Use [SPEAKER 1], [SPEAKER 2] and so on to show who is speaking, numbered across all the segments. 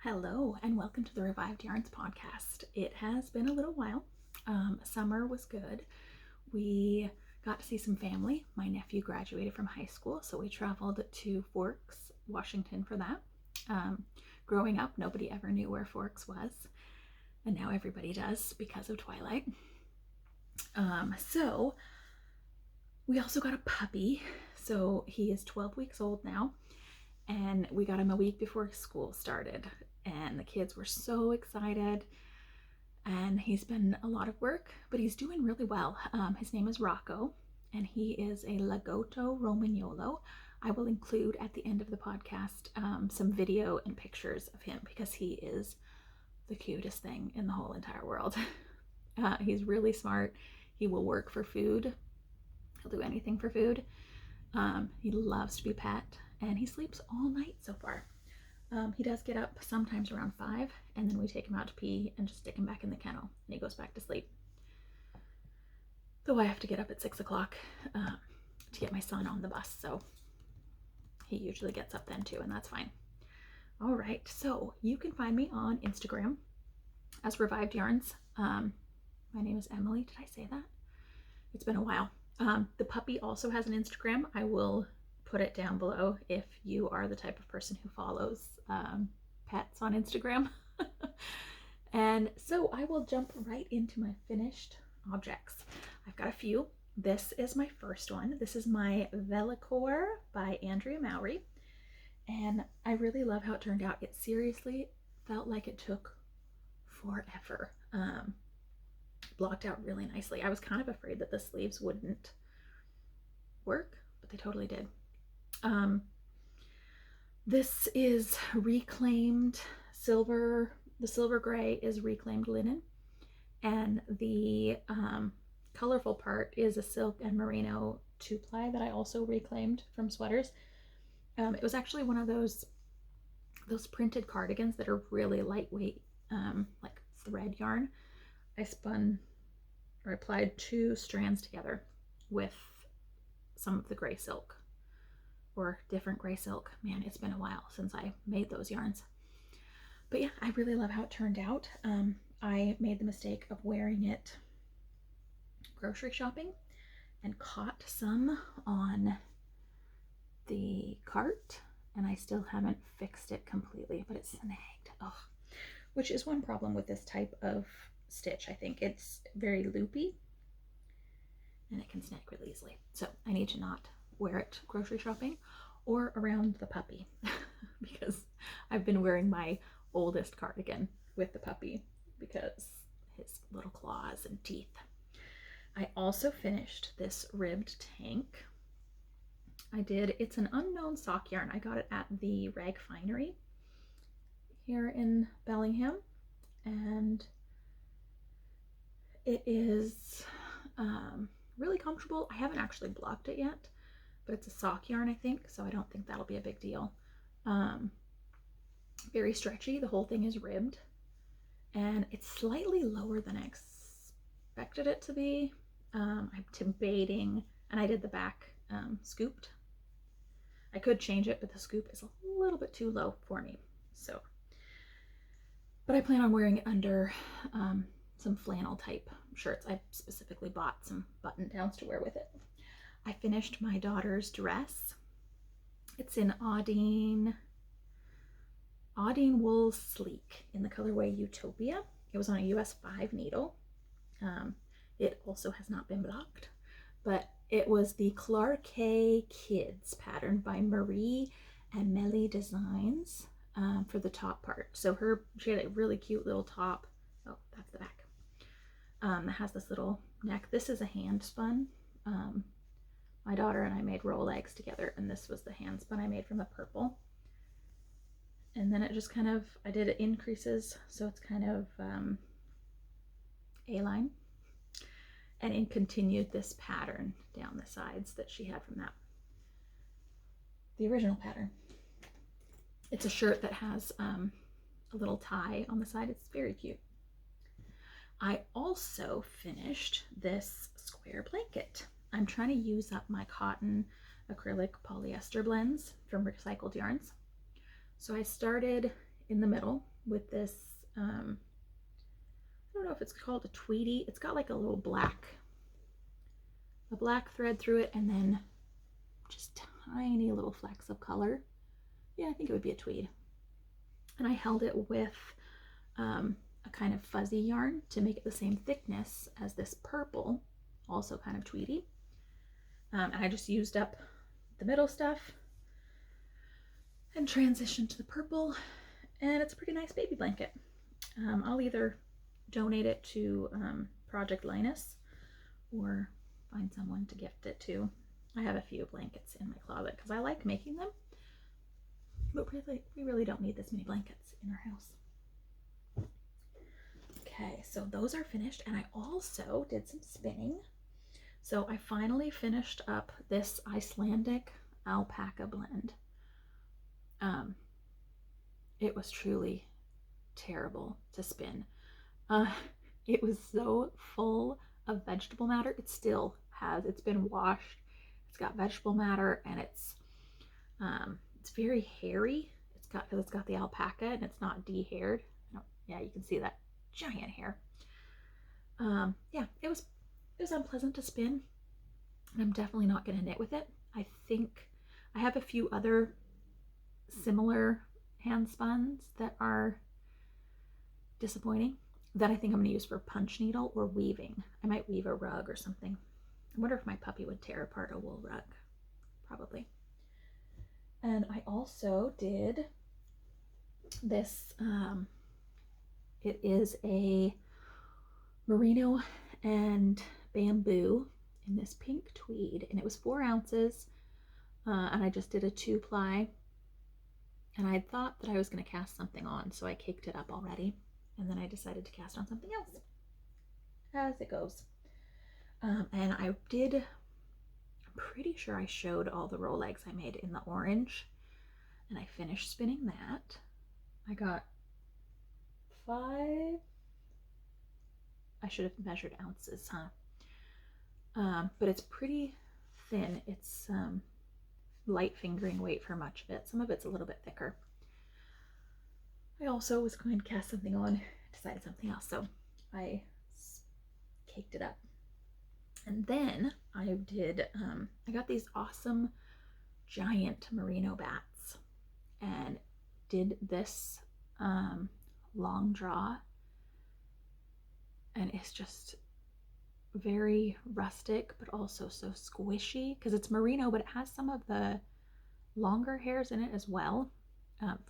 [SPEAKER 1] Hello and welcome to the Revived Yarns podcast. It has been a little while. Summer was good. We got to see some family. My nephew graduated from high school, so we traveled to Forks, Washington for that. Growing up, nobody ever knew where Forks was, and now everybody does because of Twilight. So we also got a puppy. So he is 12 weeks old now, and we got him a week before school started. And the kids were so excited, and he's been a lot of work, but he's doing really well. His name is Rocco, and he is a Lagotto Romagnolo. I will include at the end of the podcast some video and pictures of him because he is the cutest thing in the whole entire world. He's really smart. He will work for food. He'll do anything for food. He loves to be pet, and he sleeps all night so far. He does get up sometimes around 5, and then we take him out to pee and just stick him back in the kennel, and he goes back to sleep. Though I have to get up at 6 o'clock to get my son on the bus, so he usually gets up then too, and that's fine. All right, so you can find me on Instagram as Revived Yarns. My name is Emily. Did I say that? It's been a while. The puppy also has an Instagram. I will put it down below if you are the type of person who follows pets on Instagram. And so I will jump right into my finished objects. I've got a few. This is my first one. This is my Vellichor by Andrea Mowry, and I really love how it turned out. It seriously felt like it took forever. Blocked out really nicely. I was kind of afraid that the sleeves wouldn't work, but they totally did. This is reclaimed silver. The silver gray is reclaimed linen, and the colorful part is a silk and merino 2-ply that I also reclaimed from sweaters. It was actually one of those printed cardigans that are really lightweight, like thread yarn. I applied 2 strands together with some of the gray silk, or different gray silk. Man, it's been a while since I made those yarns. But yeah, I really love how it turned out. I made the mistake of wearing it grocery shopping and caught some on the cart, and I still haven't fixed it completely, but it's snagged. Oh, which is one problem with this type of stitch. I think it's very loopy and it can snag really easily. So I need to not wear it grocery shopping or around the puppy because I've been wearing my oldest cardigan with the puppy because his little claws and teeth. I also finished this ribbed tank. It's an unknown sock yarn. I got it at the Rag Finery here in Bellingham, and it is really comfortable. I haven't actually blocked it yet, but it's a sock yarn, I think, so I don't think that'll be a big deal. Very stretchy. The whole thing is ribbed, and it's slightly lower than I expected it to be. I'm debating, and I did the back scooped. I could change it, but the scoop is a little bit too low for me. So, but I plan on wearing it under some flannel type shirts. I specifically bought some button downs to wear with it. I finished my daughter's dress. It's in Audine Wools Sleek in the colorway Utopia. It was on a US 5 needle. It also has not been blocked, but it was the Clarckei Kids pattern by Marie Amelie Designs for the top part. So she had a really cute little top. Oh, that's the back. It has this little neck. This is a hand spun. My daughter and I made roll legs together, and this was the hand spun I made from the purple. And then it just kind of, I did increases, so it's kind of A-line. And it continued this pattern down the sides that she had from the original pattern. It's a shirt that has a little tie on the side. It's very cute. I also finished this square blanket. I'm trying to use up my cotton acrylic polyester blends from recycled yarns. So I started in the middle with this, I don't know if it's called a tweedy. It's got like a little black thread through it, and then just tiny little flecks of color. Yeah, I think it would be a tweed. And I held it with a kind of fuzzy yarn to make it the same thickness as this purple, also kind of tweedy. And I just used up the middle stuff and transitioned to the purple, and it's a pretty nice baby blanket. I'll either donate it to Project Linus or find someone to gift it to. I have a few blankets in my closet because I like making them, but we really don't need this many blankets in our house. Okay, so those are finished, and I also did some spinning. So I finally finished up this Icelandic alpaca blend. It was truly terrible to spin. It was so full of vegetable matter. It still has. It's been washed. It's got vegetable matter, and it's very hairy. Because it's got the alpaca and it's not de-haired. Yeah, you can see that giant hair. Yeah, it was unpleasant to spin, and I'm definitely not going to knit with it. I think I have a few other similar hand spuns that are disappointing that I think I'm going to use for punch needle or weaving. I might weave a rug or something. I wonder if my puppy would tear apart a wool rug. Probably. And I also did this, it is a merino and bamboo in this pink tweed, and it was 4 ounces, and I just did a 2-ply, and I had thought that I was going to cast something on, so I caked it up already, and then I decided to cast on something else, as it goes. And I'm pretty sure I showed all the roll legs I made in the orange, and I finished spinning that. I got 5, I should have measured ounces, huh? But it's pretty thin. It's light fingering weight for much of it. Some of it's a little bit thicker. I also was going to cast something on, decided something else, so I caked it up. And then I did, I got these awesome giant merino bats and did this long draw, and it's just very rustic but also so squishy because it's merino, but it has some of the longer hairs in it as well.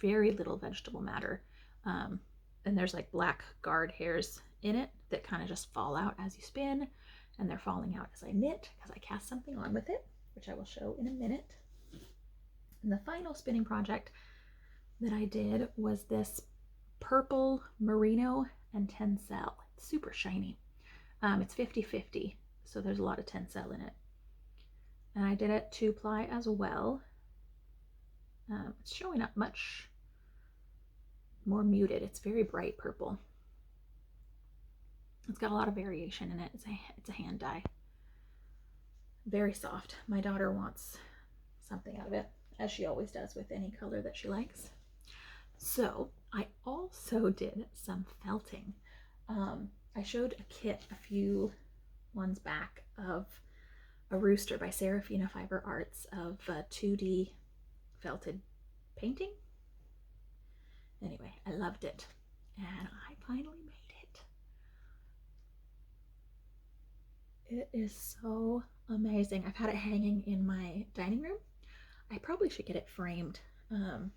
[SPEAKER 1] Very little vegetable matter, and there's like black guard hairs in it that kind of just fall out as you spin, and they're falling out as I knit because I cast something on with it, which I will show in a minute. And the final spinning project that I did was this purple merino and Tencel. It's super shiny. It's 50-50, so there's a lot of Tencel in it. And I did it 2-ply as well. It's showing up much more muted. It's very bright purple. It's got a lot of variation in it. It's a hand dye. Very soft. My daughter wants something out of it, as she always does with any color that she likes. So I also did some felting. I showed a kit a few ones back of a rooster by Sarafina Fiber Arts of 2D felted painting. Anyway, I loved it, and I finally made it. It is so amazing. I've had it hanging in my dining room. I probably should get it framed, but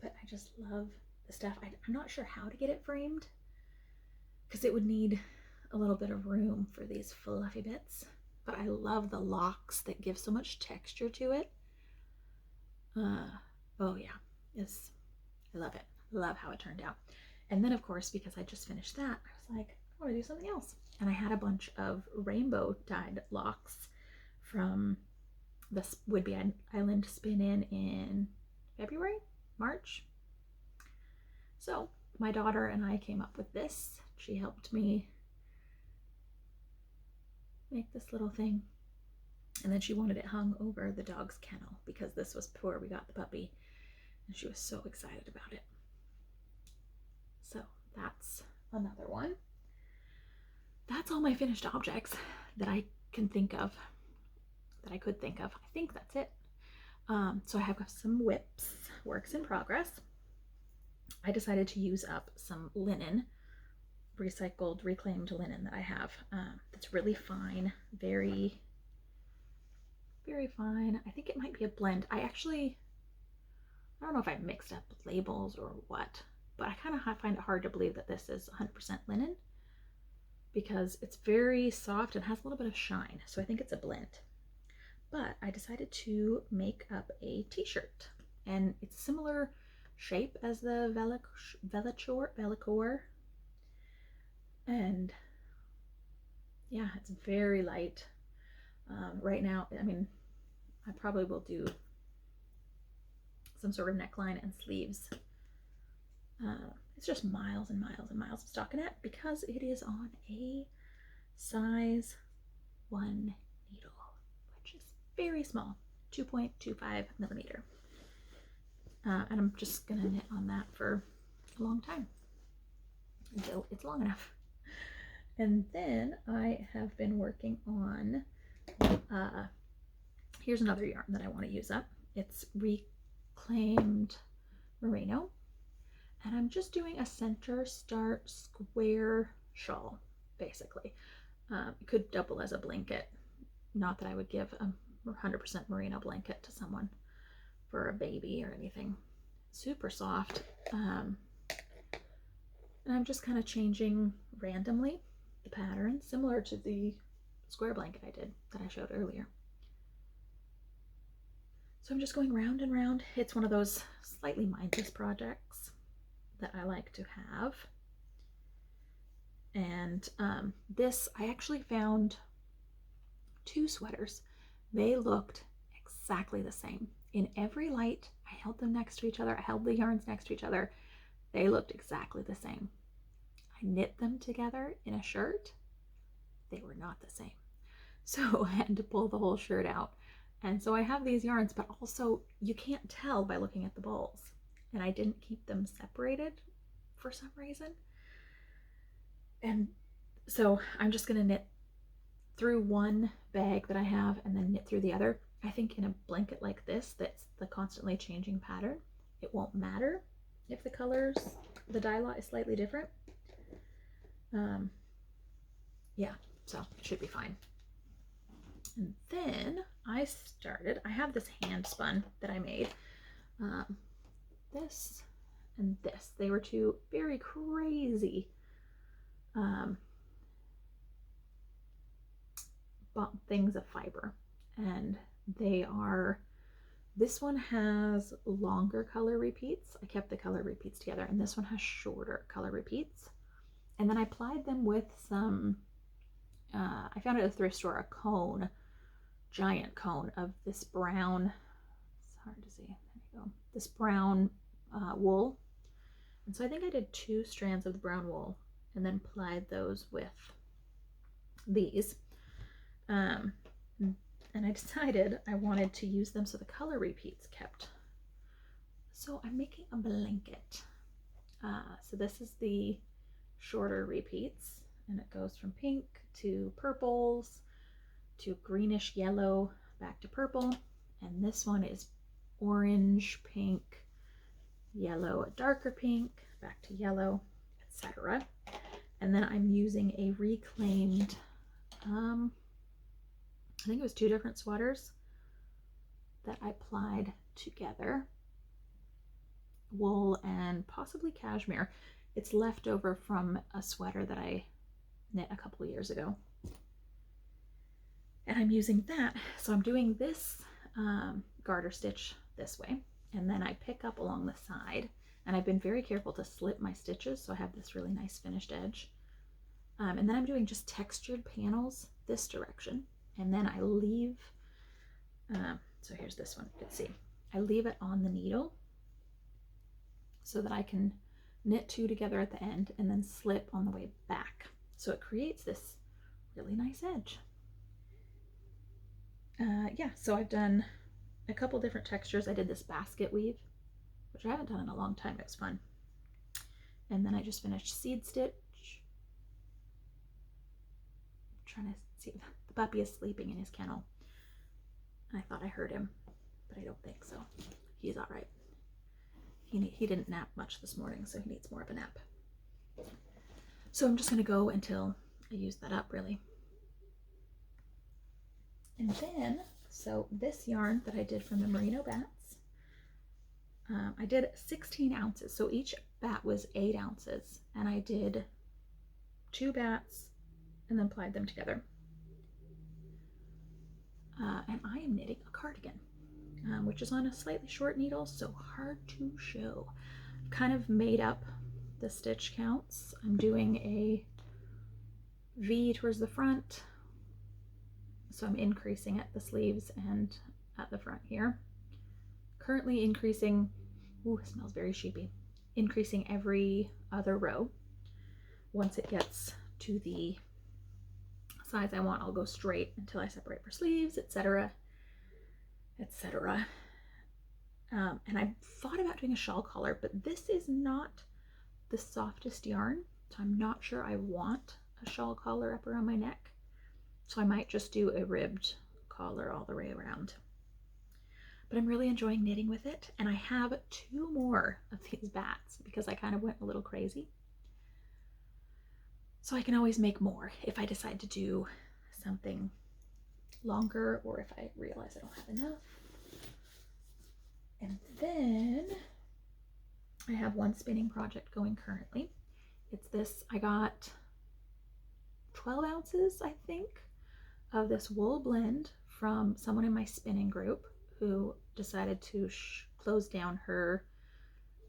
[SPEAKER 1] I just love the stuff. I'm not sure how to get it framed because it would need a little bit of room for these fluffy bits, but I love the locks that give so much texture to it. Oh yeah, I love it. Love how it turned out. And then of course, because I just finished that, I was like, I want to do something else. And I had a bunch of rainbow dyed locks from the Would-Be Island spin in February, March. So my daughter and I came up with this. She helped me make this little thing, and then she wanted it hung over the dog's kennel because this was before we got the puppy, and she was so excited about it. So that's another one. That's all my finished objects that I can think of, that I could think of. I think that's it. So I have some whips, works in progress. I decided to use up some linen, recycled, reclaimed linen that I have. That's really fine, very, very fine. I think it might be a blend. I don't know if I mixed up labels or what, but I kind of find it hard to believe that this is 100% linen because it's very soft and has a little bit of shine. So I think it's a blend. But I decided to make up a t-shirt, and it's similar shape as the Vellichor, and yeah, it's very light. Right now, I mean, I probably will do some sort of neckline and sleeves. It's just miles and miles and miles of stockinette because it is on a size 1 needle, which is very small, 2.25 millimeter. And I'm just gonna knit on that for a long time until it's long enough. And then I have been working on, here's another yarn that I want to use up. It's reclaimed merino, and I'm just doing a center start square shawl, basically. It could double as a blanket. Not that I would give a 100% merino blanket to someone for a baby or anything. Super soft. And I'm just kind of changing randomly the pattern, similar to the square blanket I did that I showed earlier. So I'm just going round and round. It's one of those slightly mindless projects that I like to have. And this, I actually found 2 sweaters. They looked exactly the same. In every light, I held them next to each other. I held the yarns next to each other. They looked exactly the same. I knit them together in a shirt. They were not the same. So I had to pull the whole shirt out. And so I have these yarns, but also you can't tell by looking at the balls. And I didn't keep them separated for some reason. And so I'm just going to knit through one bag that I have and then knit through the other. I think in a blanket like this, that's the constantly changing pattern, it won't matter if the colors, the dye lot is slightly different. Yeah, so it should be fine. And then I have this hand spun that I made. This and this. They were 2 very crazy things of fiber. And they are, this one has longer color repeats. I kept the color repeats together, and this one has shorter color repeats. And then I applied them with some, I found at a thrift store, a cone, giant cone of this brown, it's hard to see, there you go, this brown wool. And so I think I did 2 strands of the brown wool and then applied those with these. And I decided I wanted to use them so the color repeats kept. So I'm making a blanket. So this is the shorter repeats, and it goes from pink to purples to greenish yellow back to purple, and this one is orange, pink, yellow, a darker pink, back to yellow, etc. And then I'm using a reclaimed, I think it was 2 different sweaters that I applied together, wool and possibly cashmere. It's left over from a sweater that I knit a couple years ago. And I'm using that. So I'm doing this garter stitch this way, and then I pick up along the side, and I've been very careful to slip my stitches so I have this really nice finished edge. And then I'm doing just textured panels this direction, and then I leave, so here's this one, you can see. I leave it on the needle so that I can knit 2 together at the end and then slip on the way back. So it creates this really nice edge. Yeah, so I've done a couple different textures. I did this basket weave which I haven't done in a long time. It was fun. And then I just finished seed stitch. I'm trying to see, the puppy is sleeping in his kennel. And I thought I heard him, but I don't think so. He's all right. He didn't nap much this morning, so he needs more of a nap. So I'm just going to go until I use that up, really. And then, so this yarn that I did from the Merino bats, I did 16 ounces. So each bat was 8 ounces. And I did 2 bats and then plied them together. And I am knitting a cardigan, which is on a slightly short needle, so hard to show. I've kind of made up the stitch counts. I'm doing a V towards the front, so I'm increasing at the sleeves and at the front here. Currently increasing, ooh, it smells very sheepy, increasing every other row. Once it gets to the size I want, I'll go straight until I separate for sleeves, etc., etc. And I thought about doing a shawl collar, but this is not the softest yarn, so I'm not sure I want a shawl collar up around my neck. So I might just do a ribbed collar all the way around. But I'm really enjoying knitting with it, and I have 2 more of these bats because I kind of went a little crazy. So I can always make more if I decide to do something longer or if I realize I don't have enough. And then I have one spinning project going currently. It's this, I got 12 ounces, I think, of this wool blend from someone in my spinning group who decided to close down her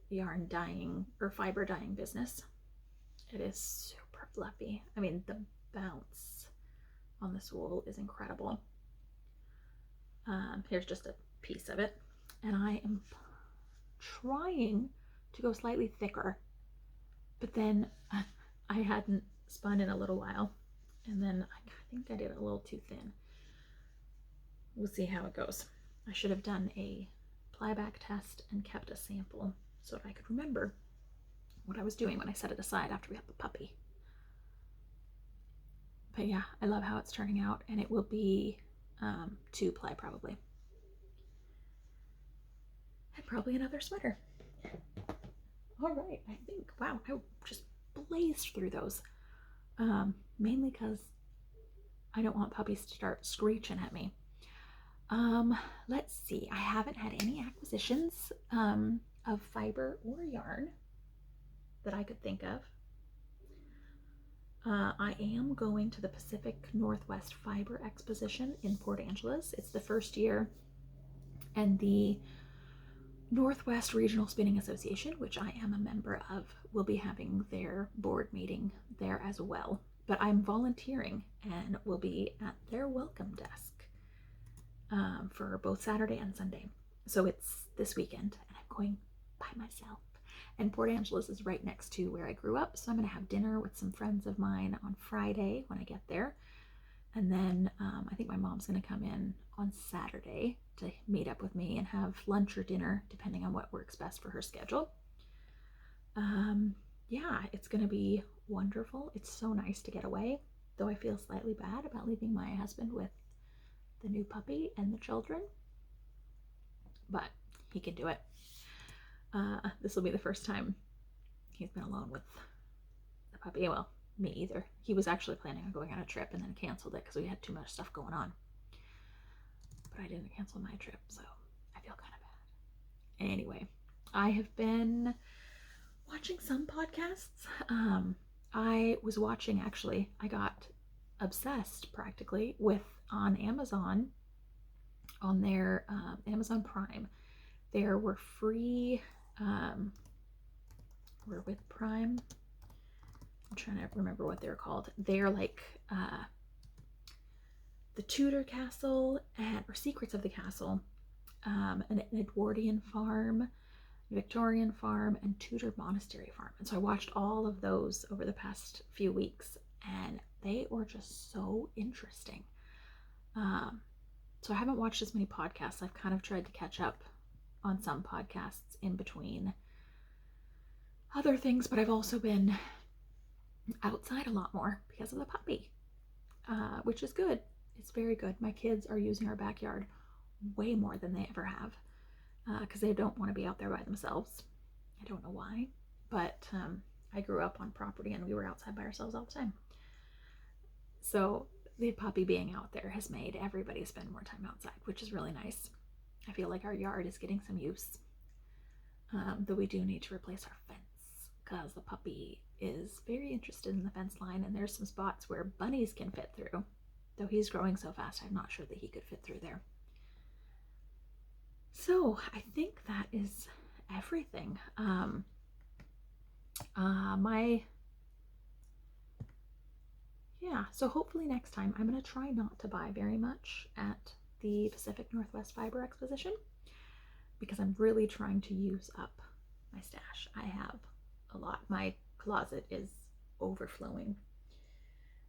[SPEAKER 1] yarn dyeing or fiber dyeing business. It is super fluffy. I mean, the bounce on this wool is incredible. Here's just a piece of it. And I am trying to go slightly thicker, but then I hadn't spun in a little while, and then I think I did it a little too thin. We'll see how it goes. I should have done a plyback test and kept a sample so that I could remember what I was doing when I set it aside after we had the puppy. But yeah, I love how it's turning out, and it will be 2 ply probably. And probably another sweater. All right, I think, wow, I just blazed through those. Mainly because I don't want puppies to start screeching at me. Let's see, I haven't had any acquisitions of fiber or yarn that I could think of. I am going to the Pacific Northwest Fiber Exposition in Port Angeles. It's the first year, and the Northwest Regional Spinning Association, which I am a member of, will be having their board meeting there as well. But I'm volunteering and will be at their welcome desk for both Saturday and Sunday. So it's this weekend, and I'm going by myself. And Port Angeles is right next to where I grew up, so I'm going to have dinner with some friends of mine on Friday when I get there. And then I think my mom's going to come in on Saturday to meet up with me and have lunch or dinner, depending on what works best for her schedule. Yeah, it's going to be wonderful. It's so nice to get away, though I feel slightly bad about leaving my husband with the new puppy and the children. But he can do it. This will be the first time he's been alone with the puppy. Well, me either. He was actually planning on going on a trip and then canceled it because we had too much stuff going on. But I didn't cancel my trip, so I feel kind of bad. Anyway, I have been watching some podcasts. I was watching, actually, I got obsessed practically with, on Amazon, on their Amazon Prime, there were free, we're with Prime, I'm trying to remember what they're called. They're like the Tudor Castle or Secrets of the Castle, an Edwardian farm, Victorian farm, and Tudor Monastery farm. And so I watched all of those over the past few weeks, and they were just so interesting. So I haven't watched as many podcasts. I've kind of tried to catch up on some podcasts in between other things, but I've also been outside a lot more because of the puppy, which is good. It's very good. My kids are using our backyard way more than they ever have because they don't want to be out there by themselves. I don't know why, but I grew up on property and we were outside by ourselves all the time. So the puppy being out there has made everybody spend more time outside, which is really nice. I feel like our yard is getting some use, though we do need to replace our fence because the puppy is very interested in the fence line, and there's some spots where bunnies can fit through. Though he's growing so fast, I'm not sure that he could fit through there. So I think that is everything. So hopefully next time I'm going to try not to buy very much at the Pacific Northwest Fiber Exposition because I'm really trying to use up my stash. I have a lot. My closet is overflowing.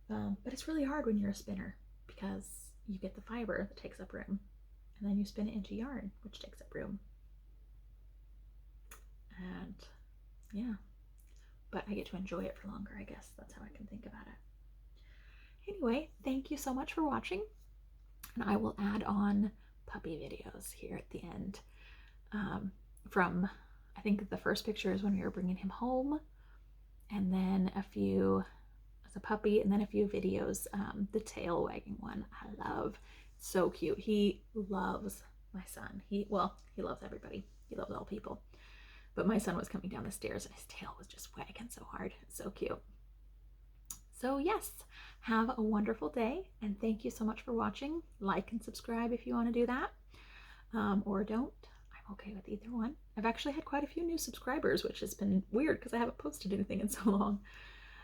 [SPEAKER 1] But it's really hard when you're a spinner because you get the fiber that takes up room and then you spin it into yarn, which takes up room. And yeah, but I get to enjoy it for longer, I guess. That's how I can think about it. Anyway, thank you so much for watching, and I will add on puppy videos here at the end. From, I think the first picture is when we were bringing him home, and then a few as a puppy, and then a few videos. The tail wagging one I love. So cute. He loves my son. He loves everybody. He loves all people. But my son was coming down the stairs and his tail was just wagging so hard. So cute. So yes, have a wonderful day, and thank you so much for watching. Like and subscribe if you want to do that, or don't. I'm okay with either one. I've actually had quite a few new subscribers, which has been weird because I haven't posted anything in so long.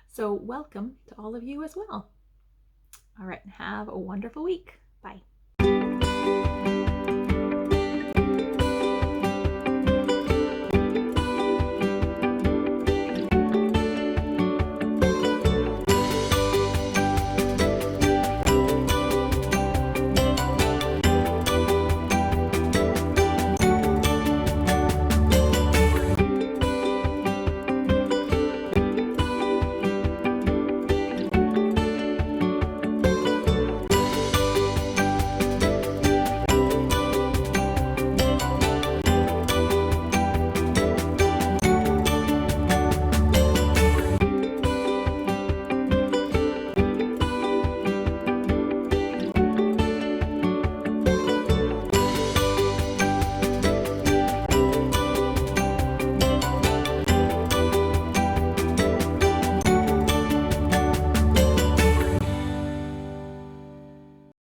[SPEAKER 1] So welcome to all of you as well. All right, have a wonderful week. Bye.